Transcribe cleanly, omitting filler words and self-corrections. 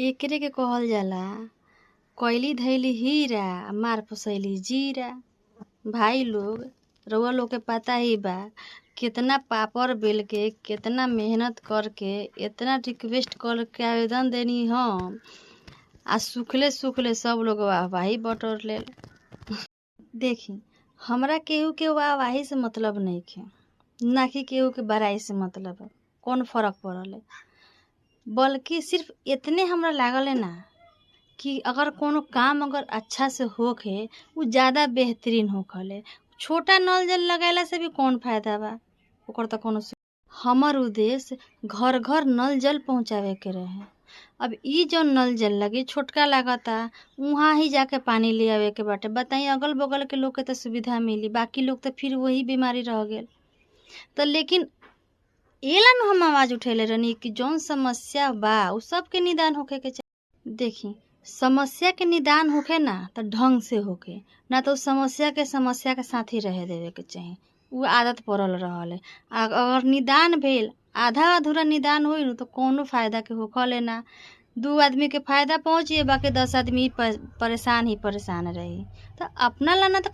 एकरे के कहल जाला कइली धइली हीरा मार फसैली जीरा। भाई लोग रउआ लोग के पता ही बा कितना पापड़ बेल के कितना मेहनत करके इतना रिक्वेस्ट करके आवेदन देनी हम आ सुखले सुखले सब लोग वाहवाही बटोर ले। देखी हमरा केहू के वाहवाही से मतलब नहीं है ना कि केहू के बड़ाई से मतलब है। कौन फर्क पड़ल है, बल्कि सिर्फ इतने हमरा लागल है ना कि अगर कोनो काम अगर अच्छा से होखे उ ज़्यादा बेहतरीन होखले। छोटा नल जल लगाला से भी कौन फायदा बा, ओकर तो कोनो हमर उद्देश्य घर घर नल जल पहुँचावे के रहे। अब ई जो नल जल लगी छोटका लागता वहाँ ही जाके पानी ले आवे के बाटे। बताई अगल बगल के लोग के तो सुविधा मिली, बाकी लोग तो फिर वही बीमारी रह गेल। तो लेकिन एला न हम आवाज उठेले रहनी कि जौन समस्या बा उ सबके निदान होखे के चाहिए। देखी समस्या के निदान होखे ना तो ढंग से होखे, ना तो समस्या के साथ ही रहे देवे के चाहिए। उ आदत पड़ल रहल है। अगर निदान भेल आधा अधूरा निदान होई न तो कोनो फायदा के होखले ना। 2 आदमी के फायदा पहुँची बाकी 10 आदमी परेशान ही परेशान रही। तो अपना ला ना तो